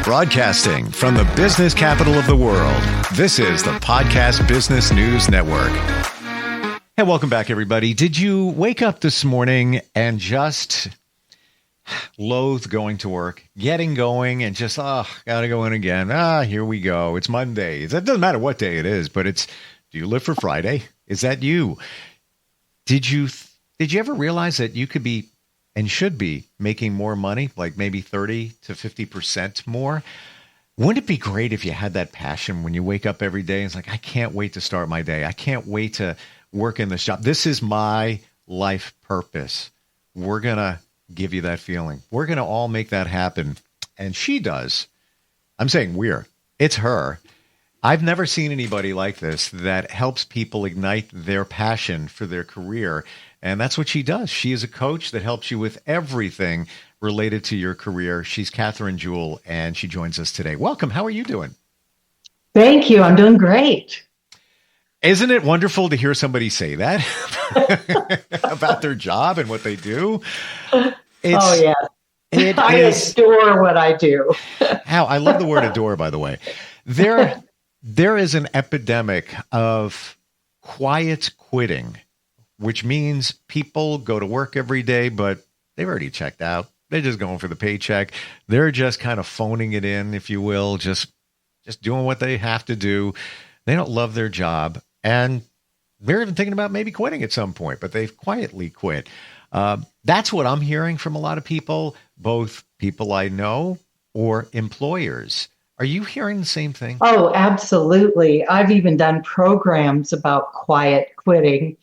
Broadcasting from the business capital of the world, this is the Podcast Business News Network. Hey, welcome back, everybody. Did you wake up this morning and just loathe going to work, getting going, and just, gotta go in again. Here we go. It's Monday. It doesn't matter what day it is, but do you live for Friday? Is that you? Did you ever realize that you could be and should be making more money, like maybe 30 to 50% more? Wouldn't it be great if you had that passion when you wake up every day and it's like, I can't wait to start my day. I can't wait to work in this job. This is my life purpose. We're going to give you that feeling. We're going to all make that happen. And she does. I'm saying it's her. I've never seen anybody like this that helps people ignite their passion for their career. And that's what she does. She is a coach that helps you with everything related to your career. She's Jewell, and she joins us today. Welcome. How are you doing? Thank you. I'm doing great. Isn't it wonderful to hear somebody say that about their job and what they do? Yeah. I adore what I do. I love the word adore, by the way. There is an epidemic of quiet quitting, which means people go to work every day, but they've already checked out. They're just going for the paycheck. They're just kind of phoning it in, if you will, just doing what they have to do. They don't love their job, and they're even thinking about maybe quitting at some point, but they've quietly quit. That's what I'm hearing from a lot of people, both people I know or employers. Are you hearing the same thing? Oh, absolutely. I've even done programs about quiet quitting.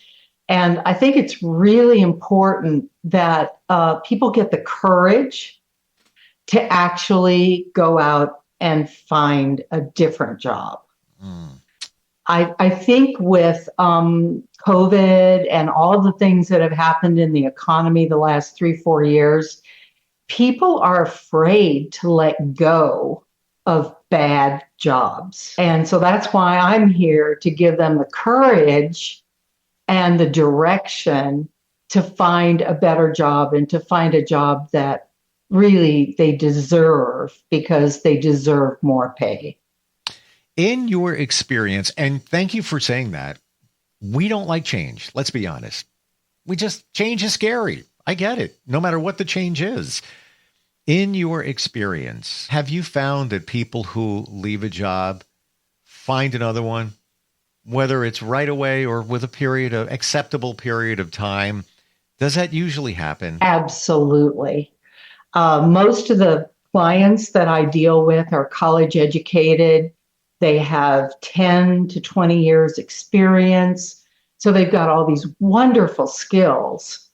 And I think it's really important that people get the courage to actually go out and find a different job. I think with COVID and all the things that have happened in the economy the last 3-4 years, people are afraid to let go of bad jobs. And so that's why I'm here to give them the courage and the direction to find a better job and to find a job that really they deserve, because they deserve more pay. In your experience, and thank you for saying that, we don't like change. Let's be honest. Change is scary. I get it, no matter what the change is. In your experience, have you found that people who leave a job find another one, whether it's right away or with acceptable period of time? Does that usually happen? Absolutely. Most of the clients that I deal with are college educated. They have 10 to 20 years experience. So they've got all these wonderful skills.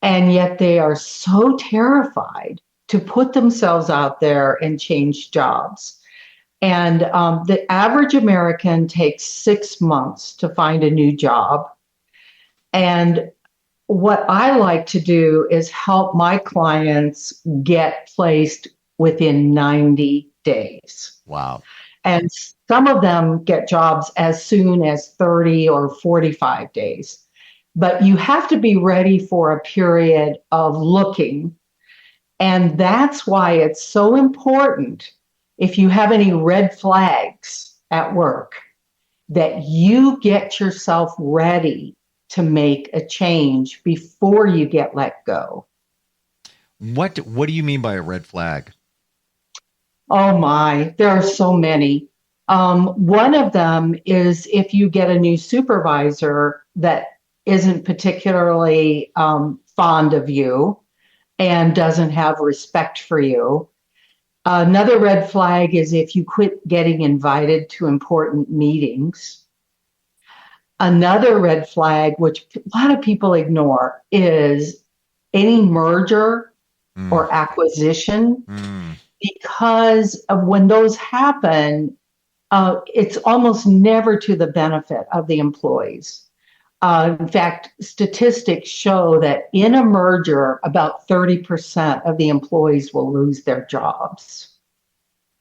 And yet they are so terrified to put themselves out there and change jobs. And the average American takes 6 months to find a new job. And what I like to do is help my clients get placed within 90 days. Wow. And some of them get jobs as soon as 30 or 45 days. But you have to be ready for a period of looking. And that's why it's so important, if you have any red flags at work, that you get yourself ready to make a change before you get let go. What do you mean by a red flag? Oh my, there are so many. One of them is if you get a new supervisor that isn't particularly fond of you and doesn't have respect for you. Another red flag is if you quit getting invited to important meetings. Another red flag, which a lot of people ignore, is any merger or acquisition. Because when those happen, it's almost never to the benefit of the employees. In fact, statistics show that in a merger, about 30% of the employees will lose their jobs.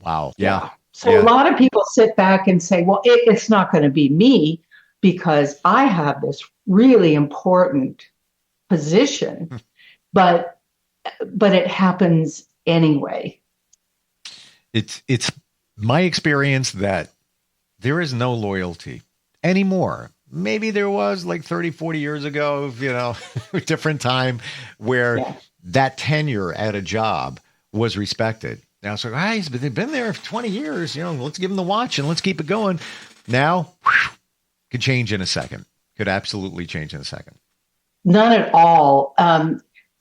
Wow. Yeah. So a lot of people sit back and say, well, it's not going to be me because I have this really important position, but it happens anyway. It's my experience that there is no loyalty anymore. Maybe there was like 30, 40 years ago, a different time where that tenure at a job was respected. Now it's like, guys, but they've been there for 20 years, let's give them the watch and let's keep it going. Now, could change in a second. Could absolutely change in a second. None at all.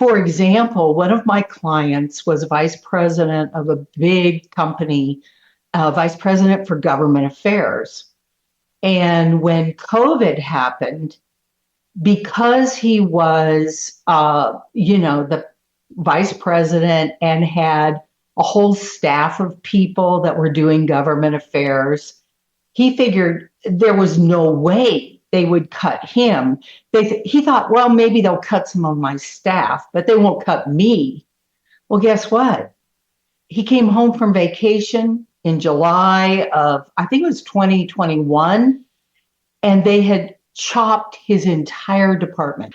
For example, one of my clients was vice president of a big company, vice president for government affairs. And when COVID happened, because he was, the vice president and had a whole staff of people that were doing government affairs, he figured there was no way they would cut him. He thought, well, maybe they'll cut some of my staff, but they won't cut me. Well, guess what? He came home from vacation in July of, I think it was 2021, and they had chopped his entire department.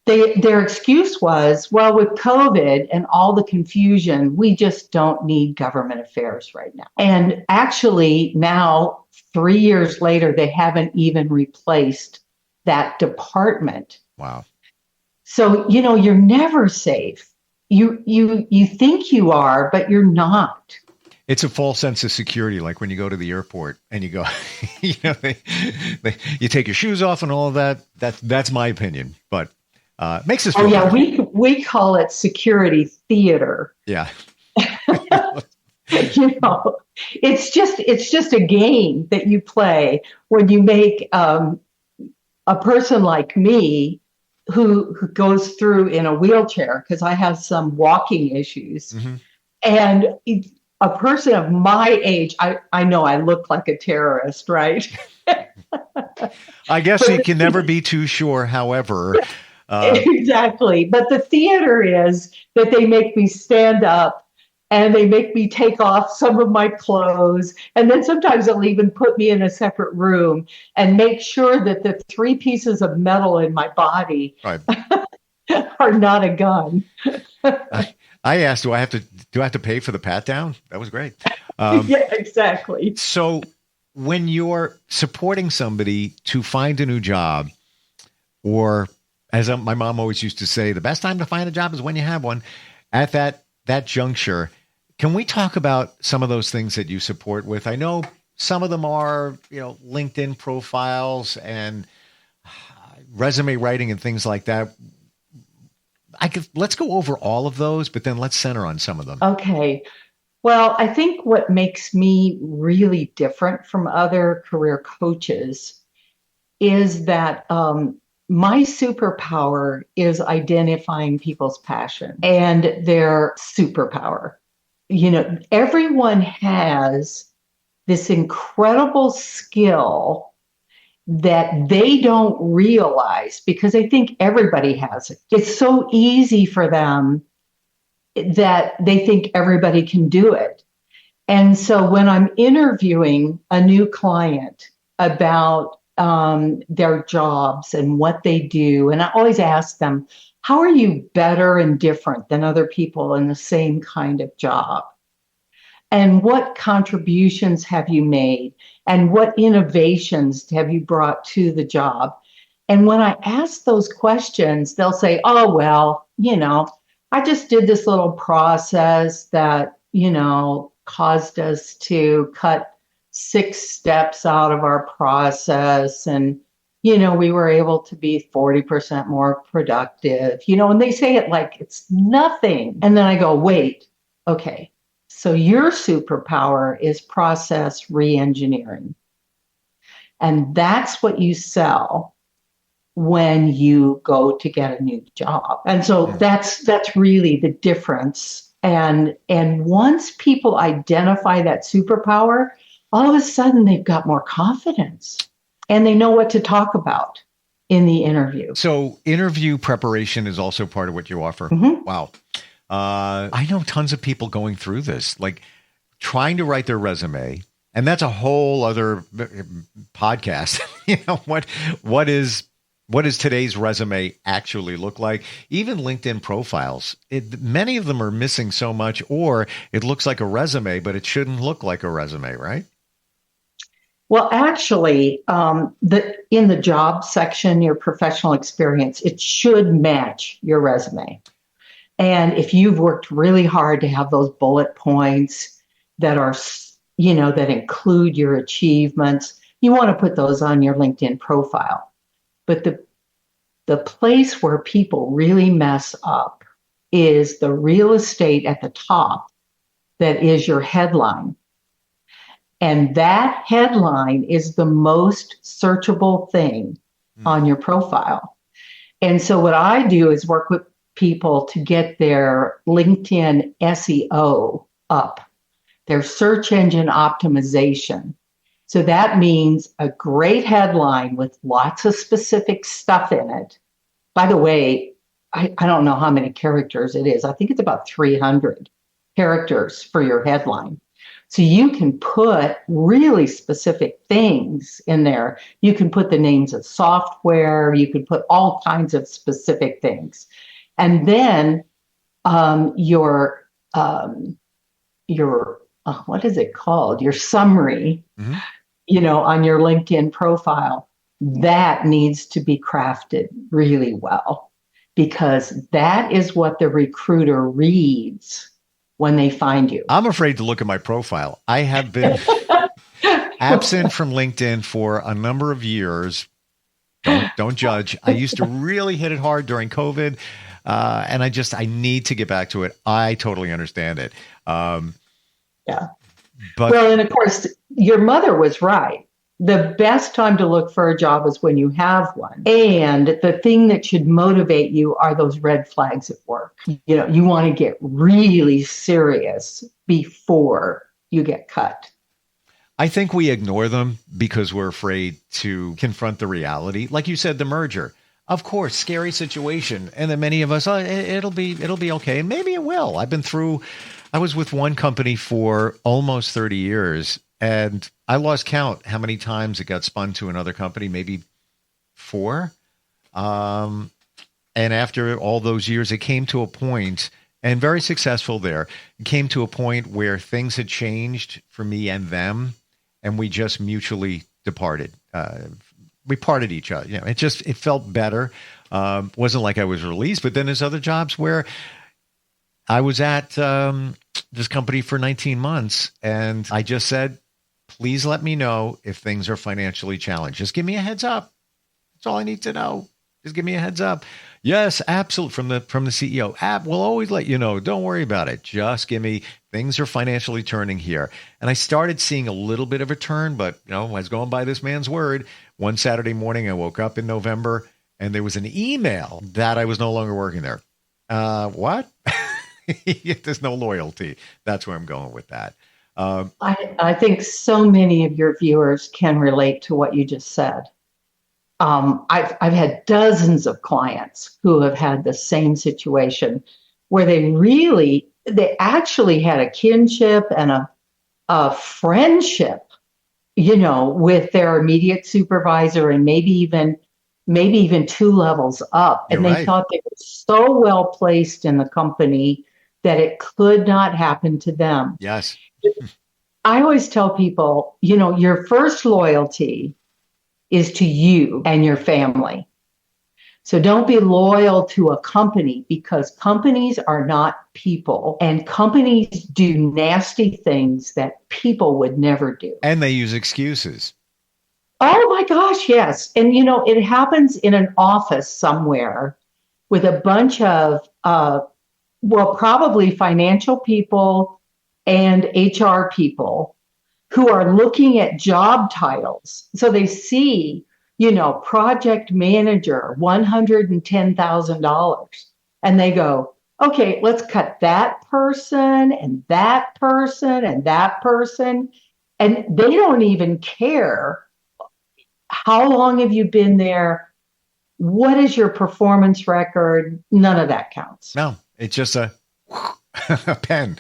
Their excuse was, well, with COVID and all the confusion, we just don't need government affairs right now. And actually now, 3 years later, they haven't even replaced that department. Wow. So, you're never safe. You think you are, but you're not. It's a false sense of security, like when you go to the airport and you go, you take your shoes off and all of that. That's my opinion, but makes us feel better. We call it security theater. Yeah. It's just a game that you play when you make a person like me who goes through in a wheelchair, because I have some walking issues, and a person of my age, I know I look like a terrorist, right? I guess you can never be too sure, however. Exactly. But the theater is that they make me stand up and they make me take off some of my clothes. And then sometimes they'll even put me in a separate room and make sure that the 3 pieces of metal in my body are not a gun. I asked, do I have to pay for the pat down? That was great. Yeah, exactly. So when you're supporting somebody to find a new job, or as my mom always used to say, the best time to find a job is when you have one. At that juncture, can we talk about some of those things that you support with? I know some of them are, LinkedIn profiles and resume writing and things like that. Let's go over all of those, but then let's center on some of them. Okay. Well, I think what makes me really different from other career coaches is that my superpower is identifying people's passion and their superpower. Everyone has this incredible skill that they don't realize because they think everybody has it. It's so easy for them that they think everybody can do it. And so when I'm interviewing a new client about their jobs and what they do, and I always ask them, how are you better and different than other people in the same kind of job? And what contributions have you made? And what innovations have you brought to the job? And when I ask those questions, they'll say, oh, well, I just did this little process that, caused us to cut 6 steps out of our process. And, we were able to be 40% more productive, and they say it like it's nothing. And then I go, wait, okay. So your superpower is process reengineering. And that's what you sell when you go to get a new job. And so that's really the difference. And once people identify that superpower, all of a sudden they've got more confidence and they know what to talk about in the interview. So interview preparation is also part of what you offer. Wow. I know tons of people going through this, like trying to write their resume, and that's a whole other podcast. What is What does today's resume actually look like? Even LinkedIn profiles, many of them are missing so much, or it looks like a resume, but it shouldn't look like a resume, right? Well, actually, in the job section, your professional experience, it should match your resume. And if you've worked really hard to have those bullet points that are, that include your achievements, you want to put those on your LinkedIn profile. But the place where people really mess up is the real estate at the top that is your headline. And that headline is the most searchable thing on your profile. And so what I do is work with people to get their LinkedIn SEO up, their search engine optimization. So that means a great headline with lots of specific stuff in it. By the way, I don't know how many characters it is. I think it's about 300 characters for your headline. So you can put really specific things in there. You can put the names of software. You can put all kinds of specific things. And then your what is it called? Your summary, on your LinkedIn profile, that needs to be crafted really well, because that is what the recruiter reads when they find you. I'm afraid to look at my profile. I have been absent from LinkedIn for a number of years. Don't judge. I used to really hit it hard during COVID. And I need to get back to it. I totally understand it. Yeah. But well, and of course, your mother was right. The best time to look for a job is when you have one. And the thing that should motivate you are those red flags at work. You want to get really serious before you get cut. I think we ignore them because we're afraid to confront the reality. Like you said, the merger. Of course, scary situation. And then many of us, it'll be okay. And maybe it will. I was with one company for almost 30 years, and I lost count how many times it got spun to another company, maybe 4. And after all those years, it came to a point, and very successful there, it came to a point where things had changed for me and them, and we just mutually departed. We parted each other. It felt better. Wasn't like I was released, but then there's other jobs where I was at this company for 19 months, and I just said, please let me know if things are financially challenged. Just give me a heads up. That's all I need to know. Just give me a heads up. Yes, absolutely. From the CEO, we'll always let you know. Don't worry about it. Just give me, things are financially turning here. And I started seeing a little bit of a turn, but I was going by this man's word. One Saturday morning, I woke up in November, and there was an email that I was no longer working there. What? There's no loyalty. That's where I'm going with that. I think so many of your viewers can relate to what you just said. I've had dozens of clients who have had the same situation where they actually had a kinship and a friendship, with their immediate supervisor, and maybe even 2 levels up. And they thought they were so well placed in the company that it could not happen to them. Yes. I always tell people, your first loyalty is to you and your family. So don't be loyal to a company, because companies are not people, and companies do nasty things that people would never do. And they use excuses. Oh my gosh, yes. And it happens in an office somewhere with a bunch of, probably financial people and HR people who are looking at job titles. So they see, project manager, $110,000. And they go, okay, let's cut that person and that person and that person. And they don't even care. How long have you been there? What is your performance record? None of that counts. No, it's just a pen.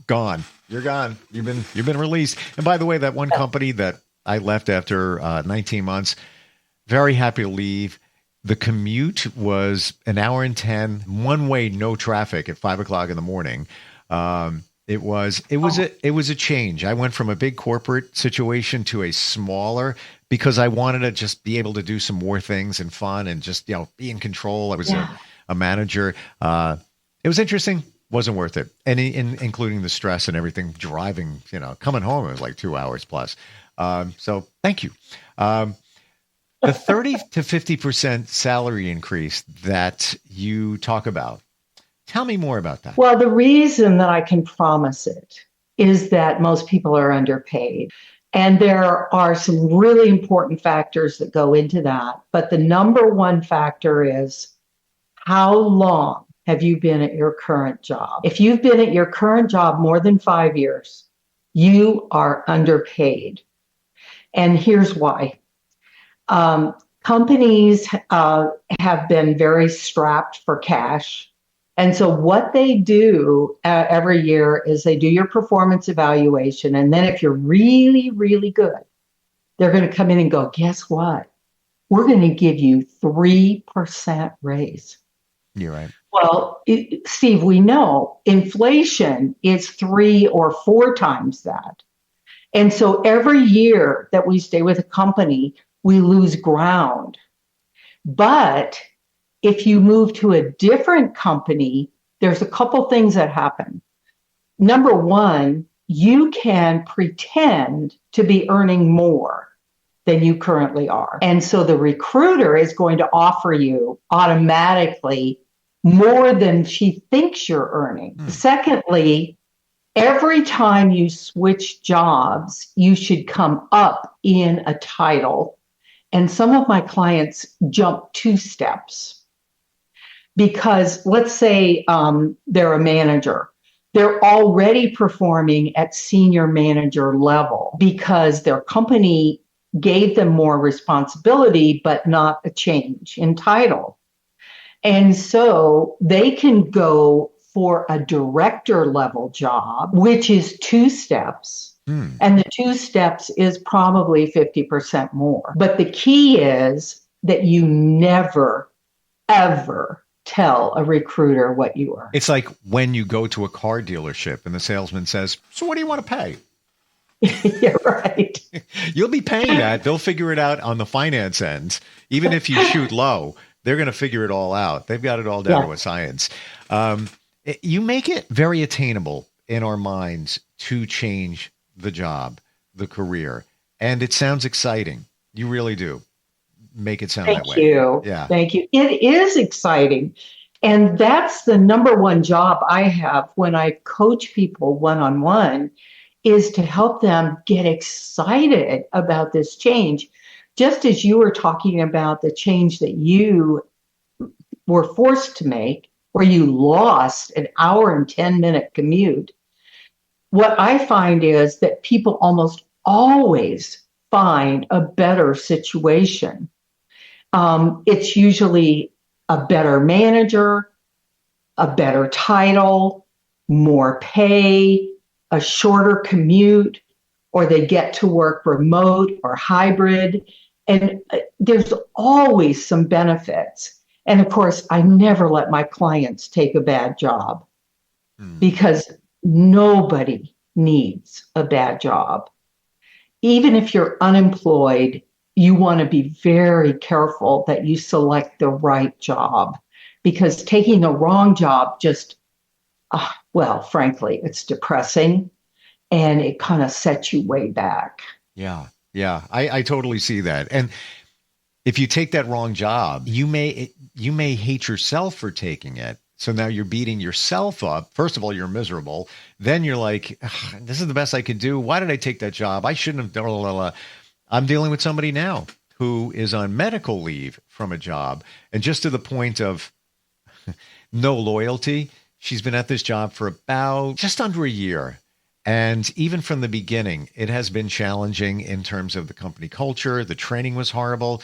Gone. You're gone. You've been released. And by the way, that one company that I left after 19 months, very happy to leave. The commute was an hour and 10, one way, no traffic at 5 o'clock in the morning. It was a change. I went from a big corporate situation to a smaller because I wanted to just be able to do some more things and fun and just, be in control. I was a manager. It was interesting. Wasn't worth it. And including the stress and everything, driving, coming home, it was like 2 hours plus. So thank you. The 30 to 50% salary increase that you talk about, tell me more about that. Well, the reason that I can promise it is that most people are underpaid. And there are some really important factors that go into that. But the number one factor is how long have you been at your current job? If you've been at your current job more than 5 years, you are underpaid. And here's why. Companies have been very strapped for cash. And so what they do every year is they do your performance evaluation. And then if you're really, really good, they're going to come in and go, guess what? We're going to give you 3% raise. You're right. Well, Steve, we know inflation is 3 or 4 times that. And so every year that we stay with a company, we lose ground. But if you move to a different company, there's a couple things that happen. Number one, you can pretend to be earning more than you currently are. And so the recruiter is going to offer you automatically more than she thinks you're earning. Secondly, every time you switch jobs, you should come up in a title. And some of my clients jump 2 steps because let's say they're a manager. They're already performing at senior manager level because their company gave them more responsibility, but not a change in title. And so they can go for a director level job, which is 2 steps. And the 2 steps is probably 50% more. But the key is that you never, ever tell a recruiter what you earn. It's like when you go to a car dealership and the salesman says, so what do you want to pay? You're right. You'll be paying that. They'll figure it out on the finance end. Even if you shoot low, they're going to figure it all out. They've got it all down to a science. You make it very attainable in our minds to change the job, the career. And it sounds exciting. You really do make it sound that way. Thank you. Yeah. Thank you. It is exciting. And that's the number one job I have when I coach people one-on-one is to help them get excited about this change. Just as you were talking about the change that you were forced to make, where you lost an hour and 10-minute commute. What I find is that people almost always find a better situation. It's usually a better manager, a better title, more pay, a shorter commute, or they get to work remote or hybrid. And there's always some benefits. And of course, I never let my clients take a bad job because nobody needs a bad job. Even if you're unemployed, you want to be very careful that you select the right job because taking the wrong job just, frankly, it's depressing and it kind of sets you way back. Yeah. I totally see that. And if you take that wrong job, you may hate yourself for taking it. So now you're beating yourself up. First of all, you're miserable. Then you're like, this is the best I could do. Why did I take that job? I shouldn't have. Blah, blah, blah. I'm dealing with somebody now who is on medical leave from a job. And just to the point of no loyalty, she's been at this job for about just under a year. And even from the beginning, it has been challenging in terms of the company culture. The training was horrible.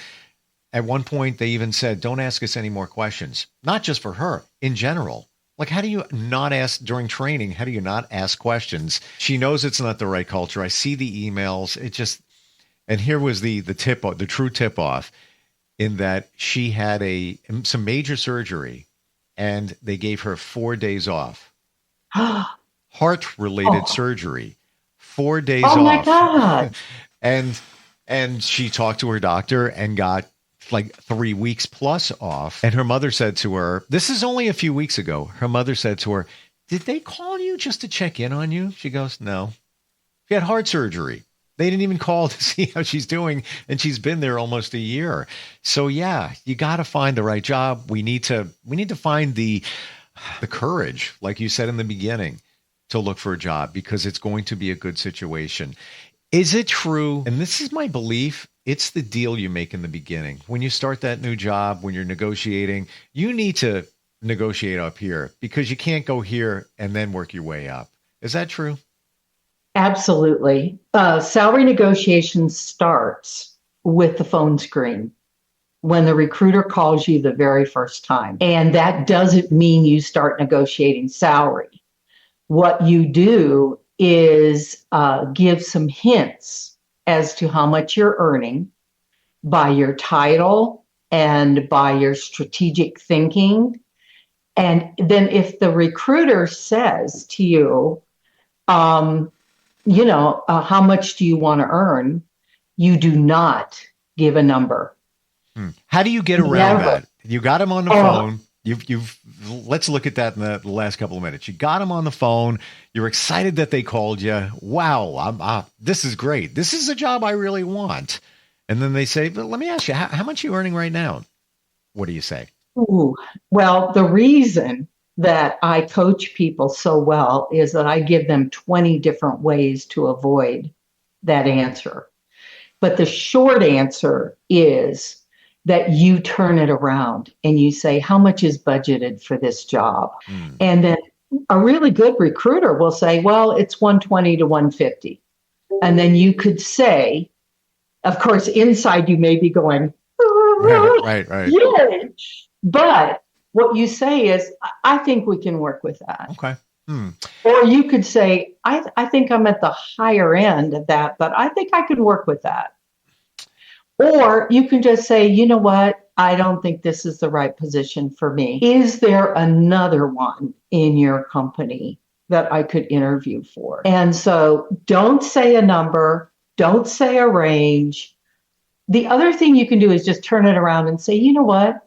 At one point, they even said, don't ask us any more questions, not just for her, in general. Like, how do you not ask during training? How do you not ask questions? She knows it's not the right culture. I see the emails. It just, and here was the tip, the true tip off. in that she had some major surgery and they gave her 4 days off. Heart related Oh, surgery, 4 days oh my off. God. and and she talked to her doctor and got like 3 weeks plus off. And her mother said to her, this is only a few weeks ago. Her mother said to her, did they call you just to check in on you? She goes, no. She had heart surgery. They didn't even call to see how she's doing, and she's been there almost a year. So yeah, you got to find the right job. We need to find the courage, like you said in the beginning, to look for a job because it's going to be a good situation. Is it true? And this is my belief. It's the deal you make in the beginning. When you start that new job, when you're negotiating, you need to negotiate up here because you can't go here and then work your way up. Is that true? Absolutely. Salary negotiation starts with the phone screen when the recruiter calls you the very first time. And that doesn't mean you start negotiating salary. What you do is give some hints as to how much you're earning by your title and by your strategic thinking. And then if the recruiter says to you, how much do you want to earn? You do not give a number. How do you get around that? You got him on the phone. Let's look at that in the last couple of minutes. You got him on the phone. You're excited that they called you. Wow, this is great. This is a job I really want. And then they say, but let me ask you, how much are you earning right now? What do you say? Ooh, well, the reason that I coach people so well is that I give them 20 different ways to avoid that answer. But the short answer is that you turn it around and you say, how much is budgeted for this job? And then a really good recruiter will say, well, it's 120 to 150. And then you could say, of course, inside you may be going, right. Yay. But what you say is, I think we can work with that. Okay. Or you could say, I think I'm at the higher end of that, but I think I could work with that. Or you can just say, you know what? I don't think this is the right position for me. Is there another one in your company that I could interview for? And so don't say a number. Don't say a range. The other thing you can do is just turn it around and say, you know what?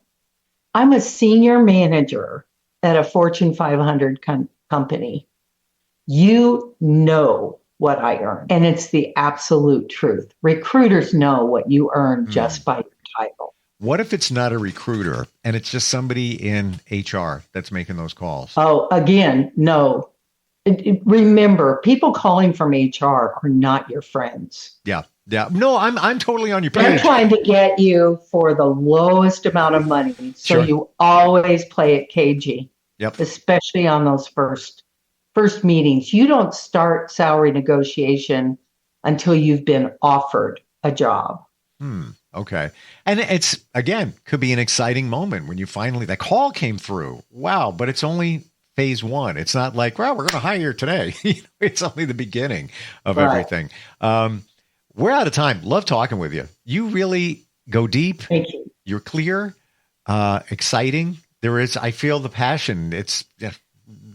I'm a senior manager at a Fortune 500 company. You know what I earn. And it's the absolute truth. Recruiters know what you earn just by your title. What if it's not a recruiter and it's just somebody in HR that's making those calls? Oh, again, no. Remember, people calling from HR are not your friends. Yeah. No, I'm totally on your page. They're trying to get you for the lowest amount of money. So Sure. You always play it cagey. Yep. Especially on those first meetings. You don't start salary negotiation until you've been offered a job. Okay. And it's, again, could be an exciting moment when you finally, that call came through. Wow. But it's only phase one. It's not like, well, we're going to hire you today. It's only the beginning of everything. We're out of time. Love talking with you. You really go deep. Thank you. You're clear, exciting. I feel the passion. It's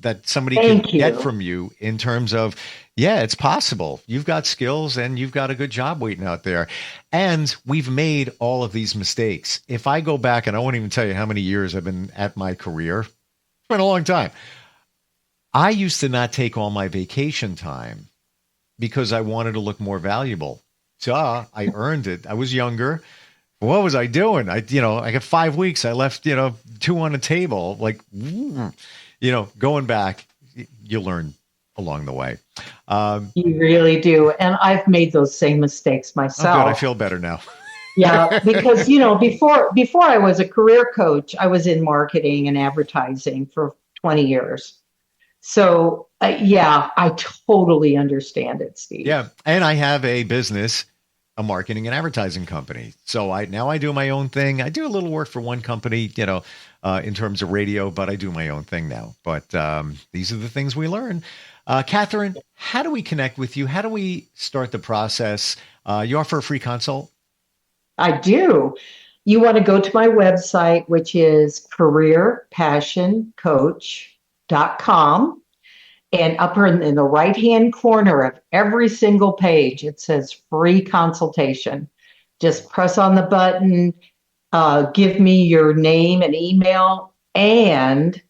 that somebody can get from you in terms of, yeah, it's possible. You've got skills and you've got a good job waiting out there. And we've made all of these mistakes. If I go back, and I won't even tell you how many years I've been at my career, it's been a long time. I used to not take all my vacation time because I wanted to look more valuable. I earned it. I was younger. What was I doing? I got 5 weeks. I left, 2 on the table. Like, going back, you learn along the way. You really do. And I've made those same mistakes myself. Oh, good. I feel better now. Yeah, because, before I was a career coach, I was in marketing and advertising for 20 years. So, I totally understand it, Steve. Yeah. And I have a business, a marketing and advertising company. So now I do my own thing. I do a little work for one company, in terms of radio, but I do my own thing now. But these are the things we learn. Catherine, how do we connect with you? How do we start the process? You offer a free consult? I do. you want to go to my website, which is careerpassioncoach.com. And up in the right-hand corner of every single page, it says free consultation. Just press on the button, give me your name and email, and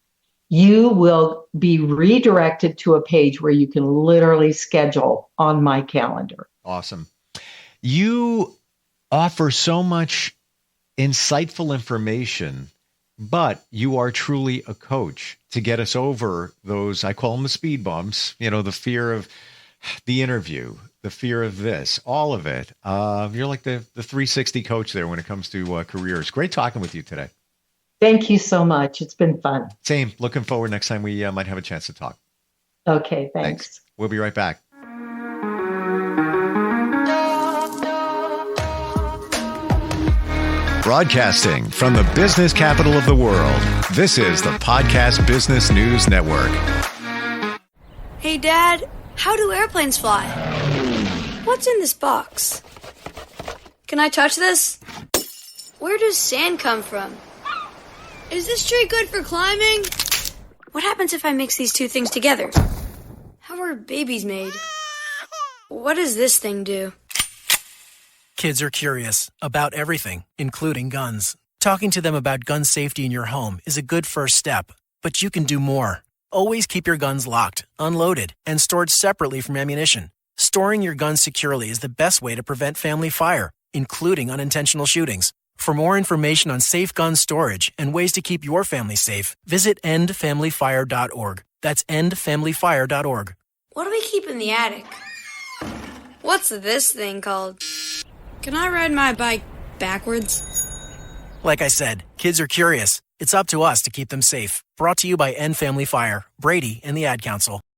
you will be redirected to a page where you can literally schedule on my calendar. Awesome. You offer so much insightful information, but you are truly a coach to get us over those, I call them the speed bumps, the fear of the interview, the fear of this, all of it. You're like the 360 coach there when it comes to careers. Great talking with you today. Thank you so much. It's been fun. Same. Looking forward next time we might have a chance to talk. Okay, thanks. We'll be right back. Broadcasting from the business capital of the world, this is the Podcast Business News Network. Hey, Dad, how do airplanes fly? What's in this box? Can I touch this? Where does sand come from? Is this tree good for climbing? What happens if I mix these two things together? How are babies made? What does this thing do? Kids are curious about everything, including guns. Talking to them about gun safety in your home is a good first step, but you can do more. Always keep your guns locked, unloaded, and stored separately from ammunition. Storing your guns securely is the best way to prevent family fire, including unintentional shootings. For more information on safe gun storage and ways to keep your family safe, visit endfamilyfire.org. That's endfamilyfire.org. What do we keep in the attic? What's this thing called? Can I ride my bike backwards? Like I said, kids are curious. It's up to us to keep them safe. Brought to you by End Family Fire, Brady, and the Ad Council.